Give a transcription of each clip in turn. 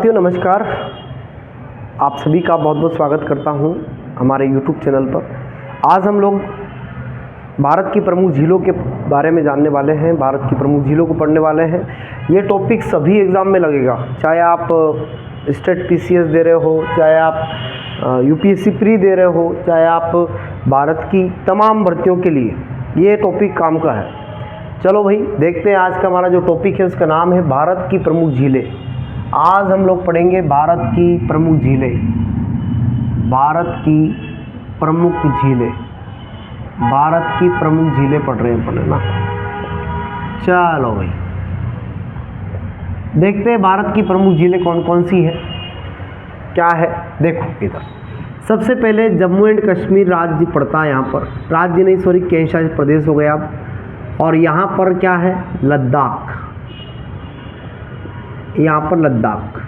साथियों नमस्कार। आप सभी का बहुत बहुत स्वागत करता हूं हमारे YouTube चैनल पर। आज हम लोग भारत की प्रमुख झीलों के बारे में जानने वाले हैं, भारत की प्रमुख झीलों को पढ़ने वाले हैं। ये टॉपिक सभी एग्ज़ाम में लगेगा, चाहे आप स्टेट PCS दे रहे हो, चाहे आप UPSC प्री दे रहे हो, चाहे आप भारत की तमाम भर्तियों के लिए ये टॉपिक काम का है। चलो भाई देखते हैं, आज का हमारा जो टॉपिक है उसका नाम है भारत की प्रमुख झीलें। आज हम लोग पढ़ेंगे भारत की प्रमुख झीलें, भारत की प्रमुख झीलें, भारत की प्रमुख झीलें पढ़ रहे हैं अपन, ना। चलो भाई देखते हैं भारत की प्रमुख झीलें कौन कौन सी है, क्या है। देखो इधर सबसे पहले जम्मू एंड कश्मीर राज्य पड़ता है, यहाँ पर राज्य नहीं सॉरी केंद्र शासित प्रदेश हो गया अब। और यहाँ पर क्या है, लद्दाख, यहाँ पर लद्दाख।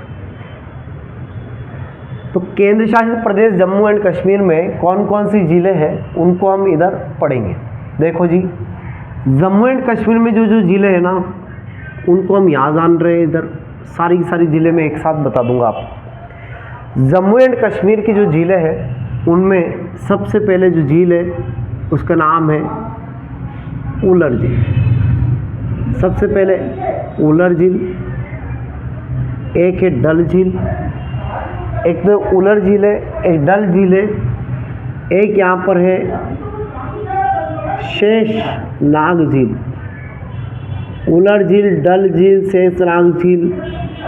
तो केंद्र शासित प्रदेश जम्मू एंड कश्मीर में कौन कौन सी झीलें हैं उनको हम इधर पढ़ेंगे। देखो जी, जम्मू एंड कश्मीर में जो जो झीलें हैं ना उनको हम यहाँ जान रहे हैं। इधर सारी सारी झीलें मैं एक साथ बता दूंगा आपको। जम्मू एंड कश्मीर की जो झीलें हैं उनमें सबसे पहले जो झील है उसका नाम है उलर झील। सबसे पहले उलर झील, एक है डल झील, एक तो उलर झील है, एक डल झील है, एक यहाँ पर है शेषनाग झील। उलर झील, डल झील, शेषनाग झील।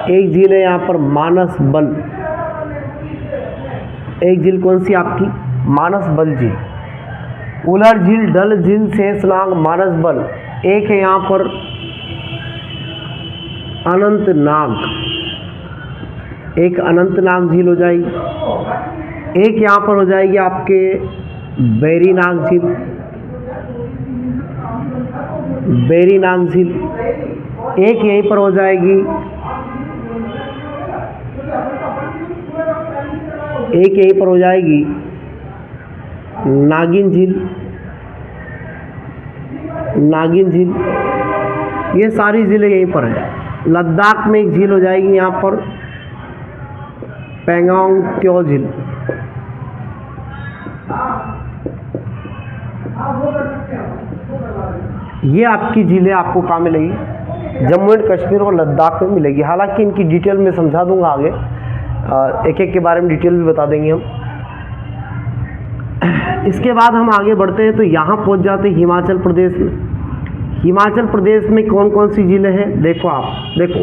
एक झील है यहाँ पर मानस बल। एक झील कौन सी आपकी, मानस बल झील। उलर झील, डल झील, शेषनाग, मानस बल। एक है यहाँ पर अनंतनाग, एक अनंतनाग झील हो जाएगी। एक यहाँ पर हो जाएगी आपके बैरीनाग झील, बैरीनाग झील। एक यहीं पर हो जाएगी, एक यहीं पर हो जाएगी नागिन झील, नागिन झील। ये सारी झीलें यहीं पर है। लद्दाख में एक झील हो जाएगी यहाँ पर पेंगोंग त्सो झील। ये आपकी झीलें आपको कहाँ मिलेगी, जम्मू एंड कश्मीर और लद्दाख में मिलेगी। हालांकि इनकी डिटेल में समझा दूंगा आगे, एक एक के बारे में डिटेल भी बता देंगे हम। इसके बाद हम आगे बढ़ते हैं तो यहाँ पहुँच जाते हैं हिमाचल प्रदेश में। हिमाचल प्रदेश में कौन कौन सी झीलें हैं देखो आप। देखो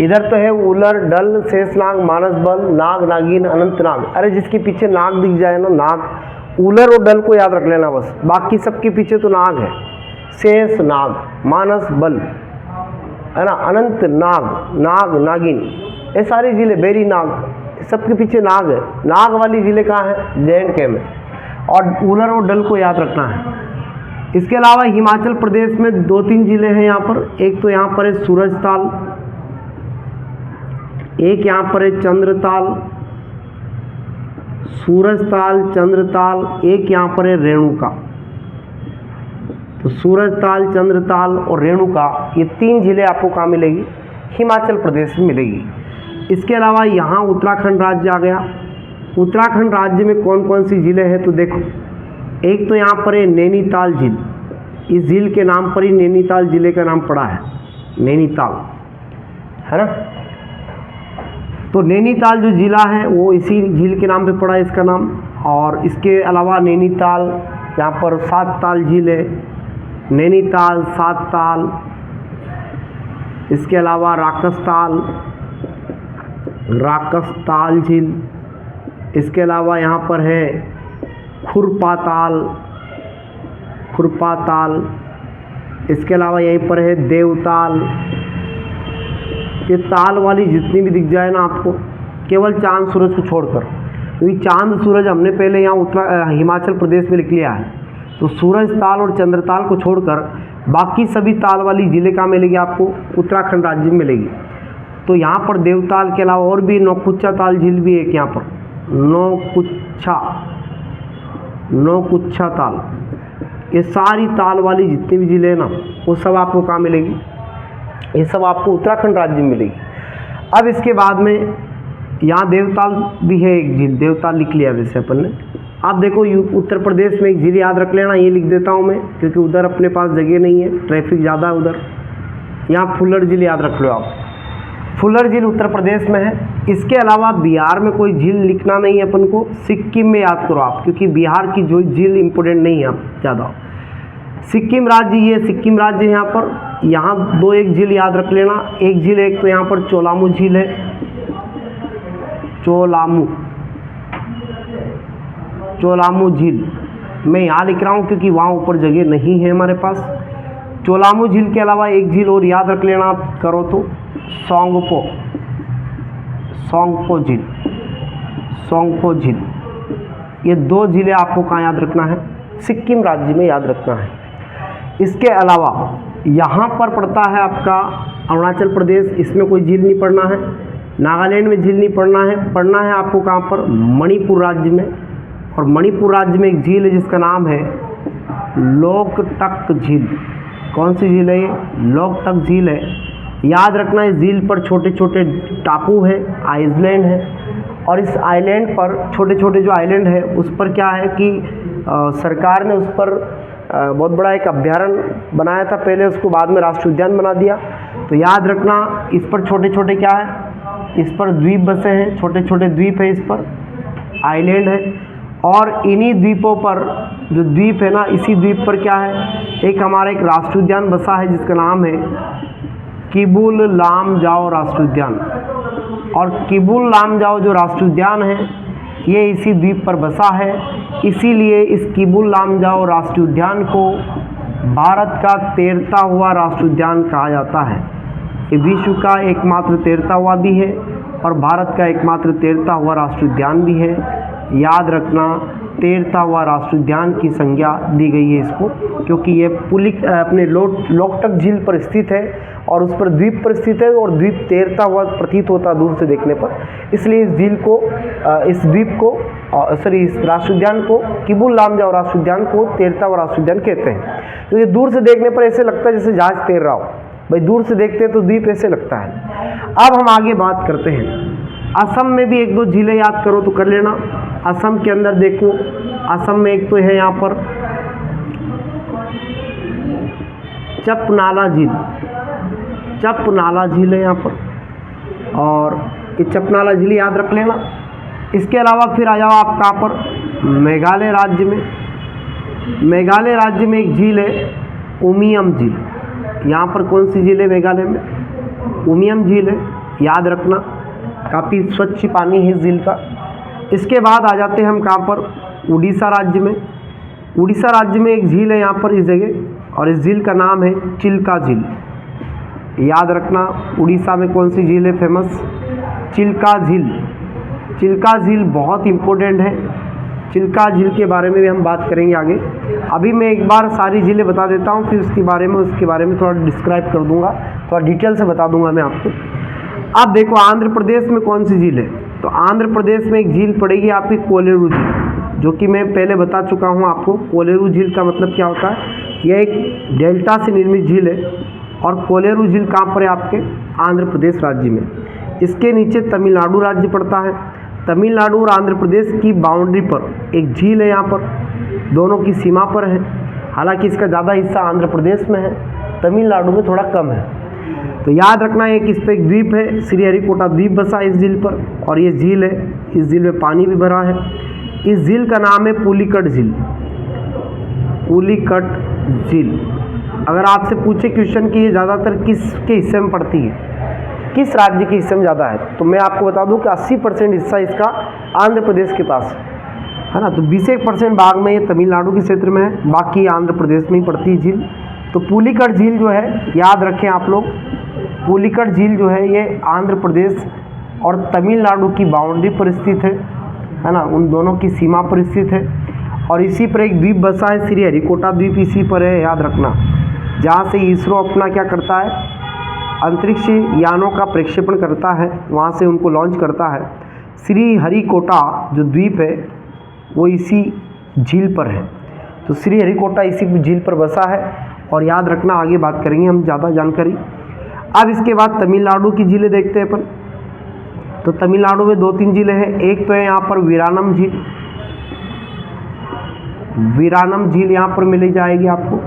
इधर तो है उलर, डल, शेषनाग, मानस बल, नाग, नागिन, अनंतनाग। अरे जिसके पीछे नाग दिख जाए ना, नाग, उलर और डल को याद रख लेना बस, बाकी सबके पीछे तो नाग है। शेषनाग, मानस बल, है ना, अनंतनाग, नाग, नागिन, ये सारी झीलें, बेरी नाग, सबके पीछे नाग है। नाग वाली झीलें कहाँ है, J&K में। और उलर और डल को याद रखना है। इसके अलावा हिमाचल प्रदेश में 2-3 झीलें हैं यहाँ पर। एक तो यहाँ पर है सूरजताल, एक यहाँ पर है चंद्रताल, सूरजताल, चंद्रताल। एक यहाँ पर है रेणुका। तो सूरजताल, चंद्रताल और रेणुका, ये 3 झीलें आपको कहाँ मिलेगी, हिमाचल प्रदेश में मिलेगी। इसके अलावा यहाँ उत्तराखंड राज्य आ गया। उत्तराखंड राज्य में कौन कौन सी झीलें हैं तो देखो, एक तो यहाँ पर है नैनीताल झील। इस झील के नाम पर ही नैनीताल जिले का नाम पड़ा है, नैनीताल, है ना। तो नैनीताल जो जिला है वो इसी झील के नाम पे पड़ा है इसका नाम। और इसके अलावा नैनीताल, यहाँ पर 7 ताल झील है, नैनीताल, 7 ताल। इसके अलावा राकसताल, राकसताल झील। इसके अलावा यहाँ पर है खुरपाताल, खुरपाताल। इसके अलावा यहीं पर है देवताल। ये ताल वाली जितनी भी दिख जाए ना आपको, केवल चांद सूरज को छोड़कर, क्योंकि चांद सूरज हमने पहले यहाँ हिमाचल प्रदेश में लिख लिया है। तो सूरज ताल और चंद्रताल को छोड़कर बाकी सभी ताल वाली झीलें कहाँ मिलेगी आपको, उत्तराखंड राज्य में मिलेगी। तो यहाँ पर देवताल के अलावा और भी नौकुच्चा ताल झील भी एक यहाँ पर, नौकुच्चा ताल। ये सारी ताल वाली जितनी भी झीलें हैं ना वो सब आपको कहाँ मिलेगी, ये सब आपको उत्तराखंड राज्य में मिलेगी। अब इसके बाद में यहाँ देवताल भी है एक झील, देवताल लिख लिया वैसे अपन ने। आप देखो उत्तर प्रदेश में एक झील याद रख लेना, ये लिख देता हूँ मैं क्योंकि उधर अपने पास जगह नहीं है, ट्रैफिक ज़्यादा है उधर। यहाँ फुल्लर झील याद रख लो आप, फुल्लर झील उत्तर प्रदेश में है। इसके अलावा बिहार में कोई झील लिखना नहीं है अपन को, सिक्किम में याद करो आप, क्योंकि बिहार की जो झील इंपॉर्टेंट नहीं है आप ज़्यादा। सिक्किम राज्य, ये सिक्किम राज्य है यहाँ पर। यहाँ दो एक झील याद रख लेना, एक झील एक तो यहाँ पर चोलामू झील है, चोलामू झील मैं यहाँ लिख रहा हूँ क्योंकि वहाँ ऊपर जगह नहीं है हमारे पास। चोलामू झील के अलावा एक झील और याद रख लेना आप करो तो, सोंगपो झील। ये दो झीलें आपको कहाँ याद रखना है, सिक्किम राज्य में याद रखना है। इसके अलावा यहाँ पर पड़ता है आपका अरुणाचल प्रदेश, इसमें कोई झील नहीं पड़ना है। नागालैंड में झील नहीं पड़ना है आपको कहाँ पर, मणिपुर राज्य में। और मणिपुर राज्य में एक झील है जिसका नाम है लोकटक झील। कौन सी झील है ये, लोकटक झील है। याद रखना इस झील पर छोटे छोटे टापू है, आइलैंड है। और इस आइलैंड पर छोटे छोटे जो आइलैंड है उस पर क्या है कि सरकार ने उस पर बहुत बड़ा एक अभ्यारण्य बनाया था पहले, उसको बाद में राष्ट्रीय उद्यान बना दिया। तो याद रखना इस पर छोटे छोटे क्या है, इस पर द्वीप बसे हैं, छोटे छोटे द्वीप है, इस पर आइलैंड है। और इन्हीं द्वीपों पर जो द्वीप है ना, इसी द्वीप पर क्या है, एक हमारा एक राष्ट्रीय उद्यान बसा है जिसका नाम है किबुल लामजाओ राष्ट्रीय उद्यान। और किबुल लामजाओ जो राष्ट्रीय उद्यान है ये इसी द्वीप पर बसा है, इसीलिए इस किबुल लामजाओ राष्ट्रीय उद्यान को भारत का तैरता हुआ राष्ट्रीय उद्यान कहा जाता है। ये विश्व का एकमात्र तैरता हुआ भी है और भारत का एकमात्र तैरता हुआ राष्ट्रीय उद्यान भी है। याद रखना तैरता हुआ राष्ट्रीय उद्यान की संज्ञा दी गई है इसको, क्योंकि ये अपने लोकटक झील पर स्थित है और उस पर द्वीप पर स्थित है और द्वीप तैरता हुआ प्रतीत होता दूर से देखने पर, इसलिए इस झील को इस द्वीप को इस राष्ट्रीय उद्यान को किबुल लामजाओ राष्ट्रीय उद्यान को तैरता हुआ राष्ट्रीय उद्यान कहते हैं। तो ये दूर से देखने पर ऐसे लगता है जैसे जहाज तैर रहा हो, भाई दूर से देखते हैं तो द्वीप ऐसे लगता है। अब हम आगे बात करते हैं, असम में भी एक दो झीलें याद करो तो कर लेना। असम के अंदर देखो, असम में एक तो है यहाँ पर चपनाला झील है यहाँ पर, और ये चपनाला झील याद रख लेना। इसके अलावा फिर आ जाओ आप कहाँ पर, मेघालय राज्य में एक झील है उमियम झील। यहाँ पर कौन सी झील है मेघालय में, उमियम झील है, याद रखना। काफ़ी स्वच्छ पानी है इस झील का। इसके बाद आ जाते हैं हम कहाँ पर, उड़ीसा राज्य में एक झील है यहाँ पर इस जगह, और इस झील का नाम है चिल्का झील। याद रखना उड़ीसा में कौन सी झील है फेमस, चिल्का झील बहुत इम्पोर्टेंट है। चिल्का झील के बारे में भी हम बात करेंगे आगे। अभी मैं एक बार सारी झीलें बता देता हूँ, फिर उसके बारे में थोड़ा डिस्क्राइब कर दूँगा, थोड़ा डिटेल से बता दूँगा मैं आपको। अब देखो आंध्र प्रदेश में कौन सी झील है, तो आंध्र प्रदेश में एक झील पड़ेगी आपकी कोलेरू झील, जो कि मैं पहले बता चुका हूँ आपको। कोलेरू झील का मतलब क्या होता है, यह एक डेल्टा से निर्मित झील है। और कोलेरू झील कहाँ पर है, आपके आंध्र प्रदेश राज्य में। इसके नीचे तमिलनाडु राज्य पड़ता है। तमिलनाडु और आंध्र प्रदेश की बाउंड्री पर एक झील है यहाँ पर, दोनों की सीमा पर है। हालांकि इसका ज़्यादा हिस्सा आंध्र प्रदेश में है, तमिलनाडु में थोड़ा कम है। तो याद रखना है कि इस पर एक द्वीप है, श्रीहरिकोटा द्वीप बसा इस झील पर, और ये झील है, इस झील में पानी भी भरा है। इस झील का नाम है पुलिकट झील। अगर आपसे पूछे क्वेश्चन कि ये ज़्यादातर किसके हिस्से में पड़ती है, किस राज्य के हिस्से में ज़्यादा है, तो मैं आपको बता दूं कि 80% हिस्सा इसका आंध्र प्रदेश के पास है ना। तो 20% भाग में ये तमिलनाडु के क्षेत्र में है, बाकी आंध्र प्रदेश में ही पड़ती है झील। तो पुलिकट झील जो है, याद रखें आप लोग, पुलिकट झील जो है ये आंध्र प्रदेश और तमिलनाडु की बाउंड्री पर स्थित है ना, उन दोनों की सीमा पर स्थित है। और इसी पर एक द्वीप बसा है, श्रीहरिकोटा द्वीप इसी पर है, याद रखना, जहाँ से इसरो अपना क्या करता है, अंतरिक्ष यानों का प्रक्षेपण करता है, वहाँ से उनको लॉन्च करता है। श्रीहरिकोटा जो द्वीप है वो इसी झील पर है। तो श्रीहरिकोटा इसी झील पर बसा है, और याद रखना आगे बात करेंगे हम ज़्यादा जानकारी। अब इसके बाद तमिलनाडु की झीलें देखते हैं अपन। तो तमिलनाडु में 2-3 जिले हैं। एक तो है यहाँ पर वीरानम झील, वीरानम झील यहाँ पर मिल जाएगी आपको।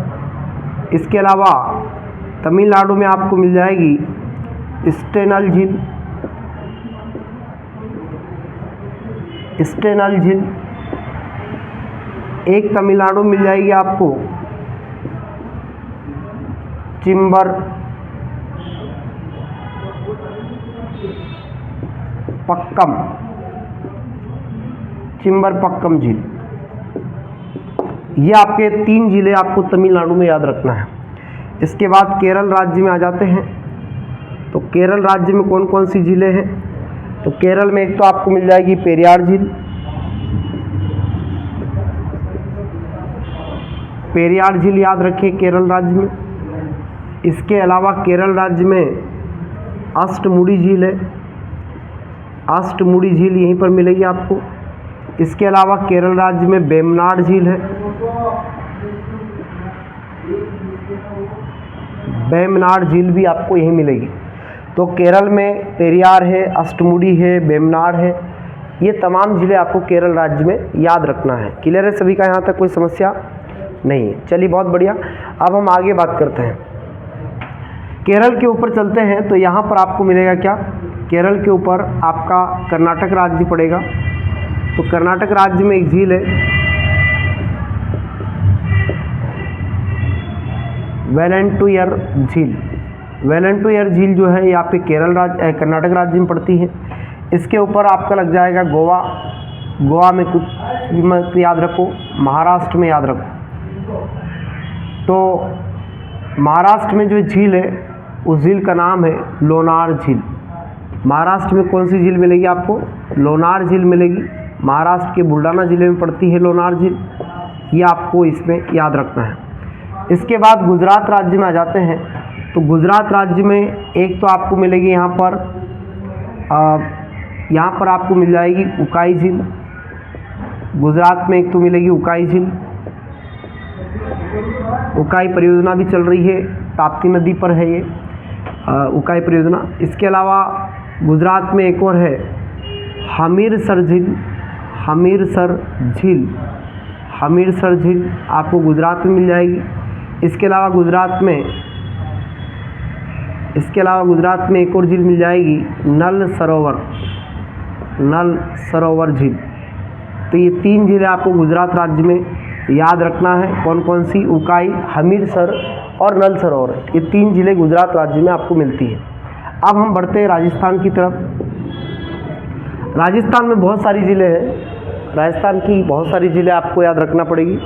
इसके अलावा तमिलनाडु में आपको मिल जाएगी स्टेनल झील, स्टेनल झील। एक तमिलनाडु मिल जाएगी आपको चिंबर पक्कम, चिंबर पक्कम झील। ये आपके 3 जिले आपको तमिलनाडु में याद रखना है। इसके बाद केरल राज्य में आ जाते हैं। तो केरल राज्य में कौन कौन सी झीलें हैं? तो केरल में एक तो आपको मिल जाएगी पेरियार झील, पेरियार झील याद रखिए केरल राज्य में। इसके अलावा केरल राज्य में अष्टमुडी झील है, अष्टमुडी झील यहीं पर मिलेगी आपको। इसके अलावा केरल राज्य में वेम्बनाड झील है, वेम्बनाड झील भी आपको यहीं मिलेगी। तो केरल में पेरियार है, अष्टमुडी है, वेम्बनाड है, ये तमाम ज़िले आपको केरल राज्य में याद रखना है। क्लियर है सभी का? यहाँ तक कोई समस्या नहीं है। चलिए बहुत बढ़िया। अब हम आगे बात करते हैं, केरल के ऊपर चलते हैं। तो यहाँ पर आपको मिलेगा क्या? केरल के ऊपर आपका कर्नाटक राज्य पड़ेगा। तो कर्नाटक राज्य में एक झील है वेलंटुयर झील, वेलंटुयर झील जो है ये आपके केरल राज्य कर्नाटक राज्य में पड़ती है। इसके ऊपर आपका लग जाएगा गोवा, गोवा में कुछ मत याद रखो, महाराष्ट्र में याद रखो। तो महाराष्ट्र में जो झील है उस झील का नाम है लोनार झील। महाराष्ट्र में कौन सी झील मिलेगी आपको? लोनार झील मिलेगी। महाराष्ट्र के बुलढाना ज़िले में पड़ती है लोनार झील, ये आपको इसमें याद रखना है। इसके बाद गुजरात राज्य में आ जाते हैं। तो गुजरात राज्य में एक तो आपको मिलेगी यहाँ पर आपको मिल जाएगी उकाई झील। गुजरात में एक तो मिलेगी उकाई झील, उकाई परियोजना भी चल रही है, ताप्ती नदी पर है ये उकाई परियोजना। इसके अलावा गुजरात में एक और है हमीरसर झील, हमीरसर झील, हमीरसर झील आपको गुजरात में मिल जाएगी। इसके अलावा गुजरात में एक और झील मिल जाएगी नल सरोवर, नल सरोवर झील। तो ये 3 झीलें आपको गुजरात राज्य में याद रखना है। कौन कौन सी? उकाई, हमीरसर और नल सरोवर। ये 3 झीलें गुजरात राज्य में आपको मिलती है। अब हम बढ़ते हैं राजस्थान की तरफ। राजस्थान में बहुत सारी ज़िले हैं, राजस्थान की बहुत सारी ज़िलें आपको याद रखना पड़ेगी,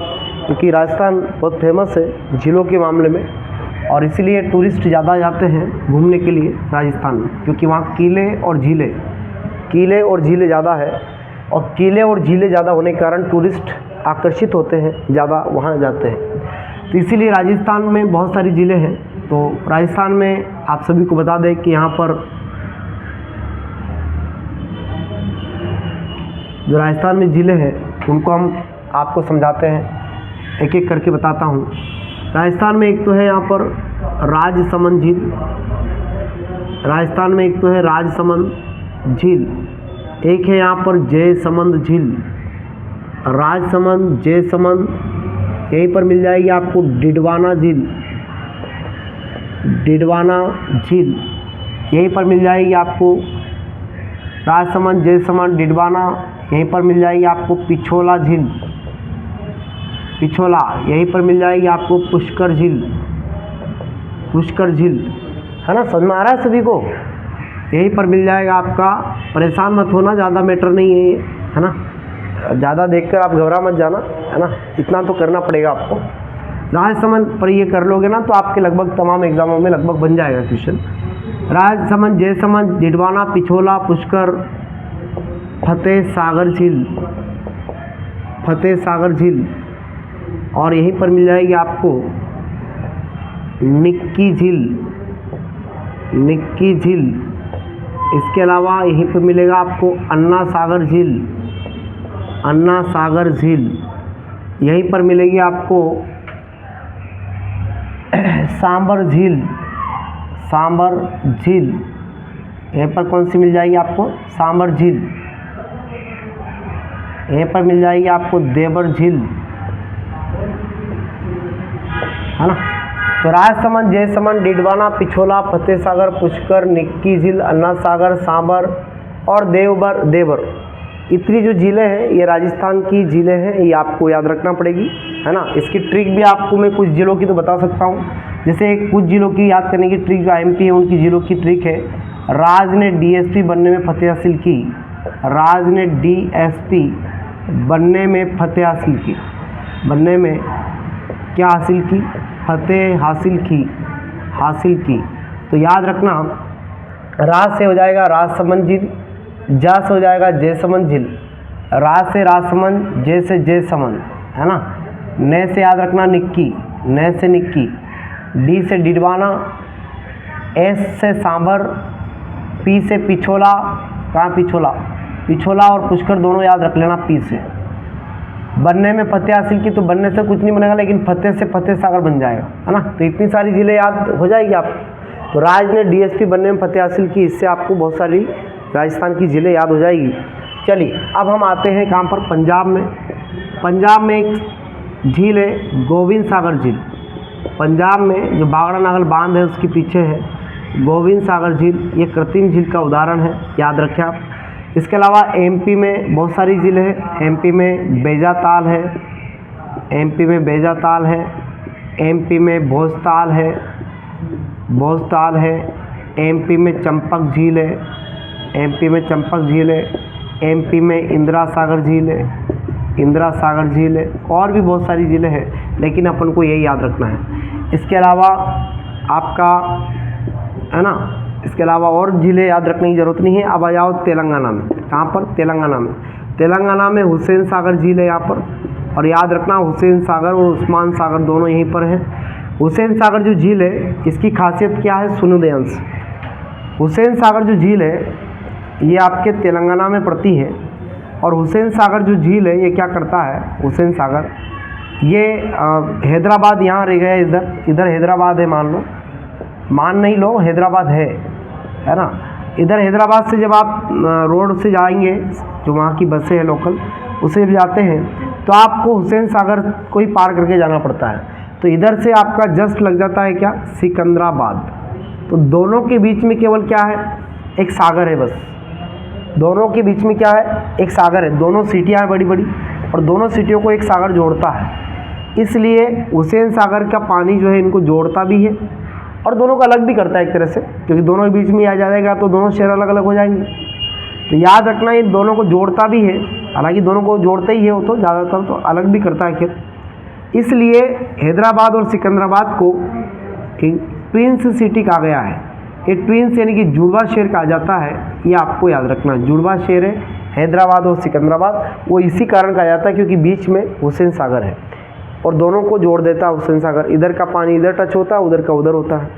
क्योंकि राजस्थान बहुत फेमस है झीलों के मामले में, और इसीलिए टूरिस्ट ज़्यादा जाते हैं घूमने के लिए राजस्थान में, क्योंकि वहाँ किले और झीलें ज़्यादा है, और किले और झीलें ज़्यादा होने के कारण टूरिस्ट आकर्षित होते हैं, ज़्यादा वहाँ जाते हैं। तो इसीलिए राजस्थान में बहुत सारी ज़िले हैं। तो राजस्थान में आप सभी को बता दें कि यहाँ पर जो राजस्थान में ज़िले हैं उनको हम आपको समझाते हैं, एक एक करके बताता हूँ। राजस्थान में एक तो है यहाँ पर राजसमंद झील, राजस्थान में एक तो है राजसमंद झील, एक है यहाँ पर जयसमंद झील, राजसमंद, जयसमंद। यहीं पर मिल जाएगी आपको डिडवाना झील, डिडवाना झील यहीं पर मिल जाएगी आपको। राजसमंद, जयसमंद, डिडवाना, यहीं पर मिल जाएगी आपको पिछोला झील, पिछोला यहीं पर मिल जाएगी आपको। पुष्कर झील, पुष्कर झील है ना, समझ में आ रहा है सभी को? यहीं पर मिल जाएगा आपका। परेशान मत होना, ज़्यादा मैटर नहीं है ये, है ना, ज़्यादा देखकर आप घबरा मत जाना, है ना, इतना तो करना पड़ेगा आपको। राजसमंद पर ये कर लोगे ना तो आपके लगभग तमाम एग्जामों में लगभग बन जाएगा क्वेश्चन। राजसमंद, जयसमंद, डिडवाना, पिछोला, पुष्कर, फतेह सागर झील, फतेह सागर झील, और यहीं पर मिल जाएगी आपको निक्की झील, निक्की झील। इसके अलावा यहीं पर मिलेगा आपको अन्ना सागर झील, अन्ना सागर झील। यहीं पर मिलेगी आपको सांबर झील, सांबर झील। यहाँ पर कौन सी मिल जाएगी आपको, सांबर झील। यहाँ पर मिल जाएगी आपको देवर झील, है ना। तो राजसमंद, जयसमंद, डिडवाना, पिछोला, फतेह सागर, पुष्कर, निक्की झील, अन्ना सागर, सांबर और देवर, इतनी जो झीलें हैं ये राजस्थान की झीलें हैं, ये आपको याद रखना पड़ेगी, है ना। इसकी ट्रिक भी आपको मैं कुछ जिलों की तो बता सकता हूँ, जैसे कुछ जिलों की याद करने की ट्रिक जो एमपी है उनकी जिलों की ट्रिक है। राज ने डीएसपी बनने में फतेह हासिल की, राज ने डीएसपी बनने में फतेह हासिल की, बनने में क्या हासिल की, फतेह हासिल की। तो याद रखना, राज से हो जाएगा राजसमंद झील, जा से हो जाएगा जयसमंद झील, राज से राजसमंद, जय से जयसमंद, है ना। ने से याद रखना निक्की, ने से निक्की, डी से डिडवाना, एस से सांबर, पी से पिछोला, कहाँ पिछोला और पुष्कर दोनों याद रख लेना पी से। बनने में फतेह हासिल की, तो बनने से कुछ नहीं बनेगा, लेकिन फतेह से फतेह सागर बन जाएगा, है ना। तो इतनी सारी जिले याद हो जाएगी आप। तो राज ने डीएसपी बनने में फतेह हासिल की, इससे आपको बहुत सारी राजस्थान की जिले याद हो जाएगी। चलिए अब हम आते हैं कहाँ पर, पंजाब में। पंजाब में एक झील है गोविंद सागर झील, पंजाब में जो बागड़ा नागल बांध है उसके पीछे है गोविंद सागर झील, ये कृत्रिम झील का उदाहरण है, याद रखें आप। इसके अलावा एमपी में बहुत सारी झीलें हैं, एमपी में बेजाताल है, एमपी में बेजाताल है, एमपी में भोजताल है, भोजताल है, एमपी में चंपक झील है, एमपी में चंपक झील है, एमपी में इंदिरा सागर झील है, इंदिरा सागर झील है, और भी बहुत सारी झीलें हैं, लेकिन अपन को यही याद रखना है। इसके अलावा आपका, है ना, इसके अलावा और झीलें याद रखने की ज़रूरत नहीं है। अब आ जाओ तेलंगाना में, कहाँ पर, तेलंगाना में। तेलंगाना में हुसैन सागर झील है यहाँ पर, और याद रखना हुसैन सागर और उस्मान सागर दोनों यहीं पर हैं। हुसैन सागर जो झील है इसकी खासियत क्या है, सुनो देयांश। हुसैन सागर जो झील है ये आपके तेलंगाना में पड़ती है, और हुसैन सागर जो झील है ये क्या करता है, हुसैन सागर ये हैदराबाद यहाँ रह गया, इधर हैदराबाद है, मान नहीं लो, हैदराबाद है ना। इधर हैदराबाद से जब आप रोड से जाएंगे, जो वहाँ की बसें हैं लोकल, उसे जब जाते हैं तो आपको हुसैन सागर को ही पार करके जाना पड़ता है। तो इधर से आपका जस्ट लग जाता है क्या, सिकंदराबाद। तो दोनों के बीच में केवल क्या है, एक सागर है बस, दोनों के बीच में क्या है, एक सागर है। दोनों सिटियाँ हैं बड़ी बड़ी, और दोनों सिटियों को एक सागर जोड़ता है, इसलिए हुसैन सागर का पानी जो है इनको जोड़ता भी है और दोनों को अलग भी करता है एक तरह से, क्योंकि दोनों के बीच में आ जाएगा तो दोनों शहर अलग अलग हो जाएंगे। तो याद रखना ये दोनों को जोड़ता भी है, हालांकि दोनों को जोड़ता ही है वो तो ज़्यादातर, तो अलग भी करता है खैर। इसलिए हैदराबाद और सिकंदराबाद को ट्विंस सिटी कहा गया है। ये ट्विंस यानी कि जुड़वा शहर कहा जाता है, ये आपको याद रखना, जुड़वा शहर है हैदराबाद और सिकंदराबाद। वो इसी कारण कहा जाता है क्योंकि बीच में हुसैन सागर है और दोनों को जोड़ देता है हुसैन सागर। इधर का पानी इधर टच होता है, उधर का उधर होता है,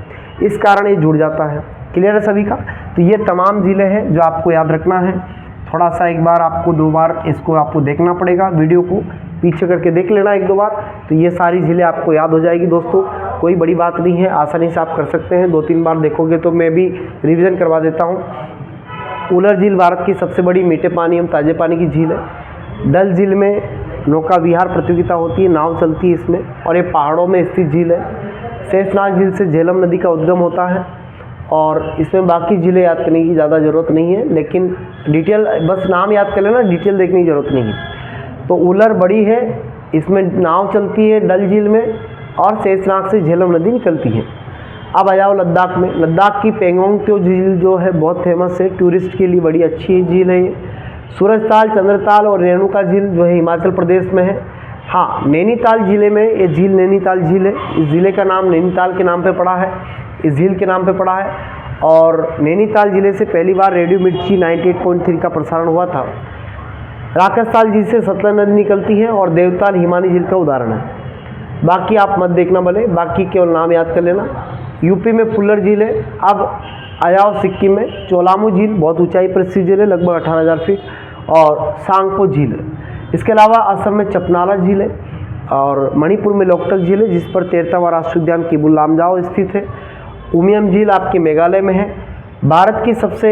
इस कारण ये जुड़ जाता है। क्लियर है सभी का। तो ये तमाम ज़िले हैं जो आपको याद रखना है। थोड़ा सा एक बार आपको दो बार इसको आपको देखना पड़ेगा, वीडियो को पीछे करके देख लेना एक दो बार, तो ये सारी ज़िले आपको याद हो जाएगी दोस्तों। कोई बड़ी बात नहीं है, आसानी से आप कर सकते हैं। 2-3 बार देखोगे तो मैं भी रिवीजन करवा देता हूँ। उलर झील भारत की सबसे बड़ी मीठे पानी एवं ताज़े पानी की झील है। डल झील में नौका विहार प्रतियोगिता होती है, नाव चलती है इसमें, और ये पहाड़ों में स्थित झील है। शेषनाग झील से झेलम नदी का उद्गम होता है, और इसमें बाकी झीलें याद करने की ज़्यादा ज़रूरत नहीं है, लेकिन डिटेल बस नाम याद कर लेना, डिटेल देखने की ज़रूरत नहीं है। तो उलर बड़ी है, इसमें नाव चलती है डल झील में, और शेषनाग से झेलम नदी निकलती है। अब आ जाओ लद्दाख में। लद्दाख की पेंगोंग त्सो झील जो है बहुत फेमस है, टूरिस्ट के लिए बड़ी अच्छी झील है ये। सूरजताल, चंद्रताल और रेणुका झील जो है हिमाचल प्रदेश में है। हाँ, नैनीताल ज़िले में ये झील नैनीताल झील है। इस ज़िले का नाम नैनीताल के नाम पे पड़ा है, इस झील के नाम पे पड़ा है। और नैनीताल ज़िले से पहली बार रेडियो मिर्ची 98.3 का प्रसारण हुआ था। राकसताल झील से सतलज नदी निकलती है, और देवताल हिमानी झील का उदाहरण है। बाकी आप मत देखना भले, बाकी केवल नाम याद कर लेना। यूपी में फुल्लर झील है। अब आ जाओ सिक्किम में। चोलामू झील बहुत ऊंचाई पर स्थित झील है, लगभग 18,000 फीट, और सांगपो झील है। इसके अलावा असम में चपनाला झील है, और मणिपुर में लोकटक झील है जिस पर 13वां राष्ट्रीय उद्यान किबुल लामजाओ स्थित है। उमियम झील आपके मेघालय में है। भारत की सबसे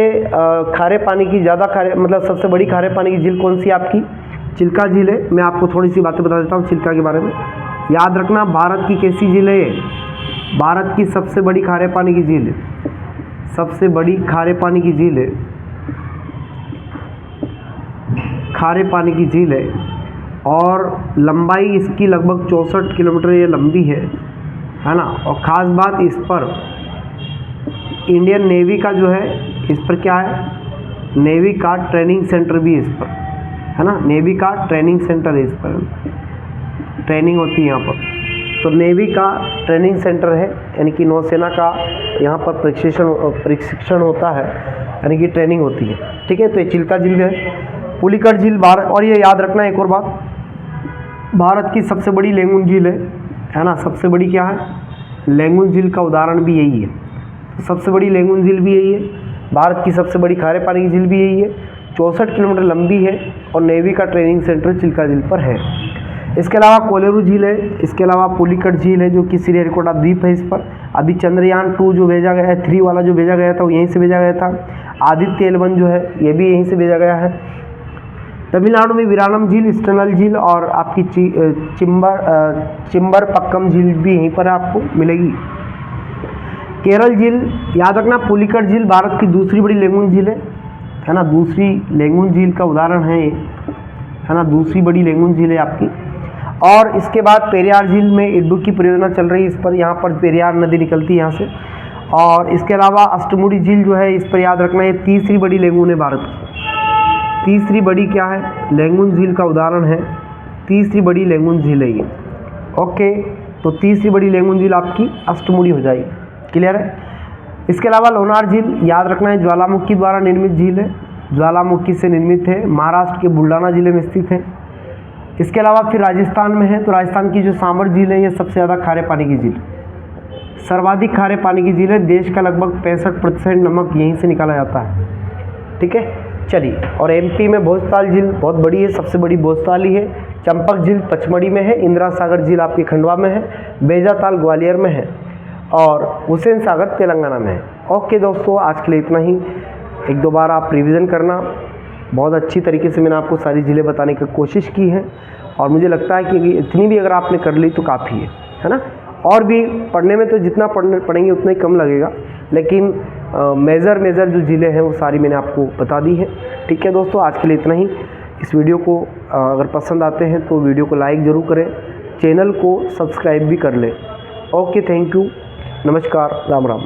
खारे पानी की ज़्यादा खारे मतलब सबसे बड़ी खारे पानी की झील कौन सी है आपकी? चिल्का झील है। मैं आपको थोड़ी सी बातें बता देता हूँ चिल्का के बारे में। याद रखना, भारत की कैसी झील है ये? भारत की सबसे बड़ी खारे पानी की झील है, सबसे बड़ी खारे पानी की झील है, खारे पानी की झील है। और लंबाई इसकी लगभग 64 किलोमीटर ये लंबी है ना। और ख़ास बात इस पर इंडियन नेवी का जो है, इस पर क्या है, नेवी का ट्रेनिंग सेंटर भी है इस पर, है ना। नेवी का ट्रेनिंग सेंटर है, इस पर ट्रेनिंग होती है यहाँ पर। तो नेवी का ट्रेनिंग सेंटर है, यानी कि नौसेना का यहाँ पर प्रशिक्षण होता है, यानी कि ट्रेनिंग होती है। ठीक है, तो ये चिल्का झील है। पुलिकट झील भारत, और ये याद रखना एक और बात, भारत की सबसे बड़ी लेंगुन झील है ना। सबसे बड़ी क्या है? लेंगुन झील का उदाहरण भी यही है। तो सबसे बड़ी लेंगुन झील भी यही है, भारत की सबसे बड़ी खारे पानी की झील भी यही है, 64 किलोमीटर लंबी है और नेवी का ट्रेनिंग सेंटर चिल्का झील पर है। इसके अलावा कोलेरू झील है, इसके अलावा पुलिकट झील है जो कि श्रीहरिकोटा द्वीप है। इस पर अभी चंद्रयान 2 जो भेजा गया है, 3 वाला जो भेजा गया था वो यहीं से भेजा गया था। आदित्य L1 जो है ये भी यहीं से भेजा गया है। तमिलनाडु में वीरानम झील, स्टनल झील और आपकी चिम्बरपक्कम झील भी यहीं पर आपको मिलेगी। केरल झील, याद रखना पुलिकट झील भारत की दूसरी बड़ी लेंगुन झील है ना। दूसरी लेंगुन झील का उदाहरण है ये, है ना, दूसरी बड़ी लेंगुन झील है आपकी। और इसके बाद पेरियार झील में इडुक्की परियोजना चल रही है, इस पर यहाँ पर पेरियार नदी निकलती है यहाँ से। और इसके अलावा अष्टमुडी झील जो है, इस पर याद रखना ये तीसरी बड़ी लेंगुन है भारत की। तीसरी बड़ी क्या है? लेंगुन झील का उदाहरण है, तीसरी बड़ी लेंगुन झील है ये। ओके, तो तीसरी बड़ी लेंगुन झील आपकी अष्टमुडी हो जाएगी। क्लियर है? इसके अलावा लोनार झील, याद रखना है ज्वालामुखी द्वारा निर्मित झील है, ज्वालामुखी से निर्मित है, महाराष्ट्र के बुल्ढाना जिले में स्थित है। इसके अलावा फिर राजस्थान में है, तो राजस्थान की जो सांबर झील है ये सबसे ज़्यादा खारे पानी की झील, सर्वाधिक खारे पानी की झील है। देश का लगभग 65% नमक यहीं से निकाला जाता है। ठीक है, चलिए। और MP में भोजताल झील बहुत बड़ी है, सबसे बड़ी भोजताल ही है। चंपक झील पचमढ़ी में है, इंदिरा सागर झील आपके खंडवा में है, बेजाताल ग्वालियर में है और हुसैन सागर तेलंगाना में है। ओके दोस्तों, आज के लिए इतना ही। एक दो बार आप रिवीजन करना। बहुत अच्छी तरीके से मैंने आपको सारी झीलें बताने की कोशिश की है और मुझे लगता है कि इतनी भी अगर आपने कर ली तो काफ़ी है ना। और भी पढ़ने में तो जितना पढ़ेंगे उतना ही कम लगेगा, लेकिन मेजर जो झीलें हैं वो सारी मैंने आपको बता दी है। ठीक है दोस्तों, आज के लिए इतना ही। इस वीडियो को अगर पसंद आते हैं तो वीडियो को लाइक ज़रूर करें, चैनल को सब्सक्राइब भी कर लें। ओके, थैंक यू, नमस्कार, राम राम।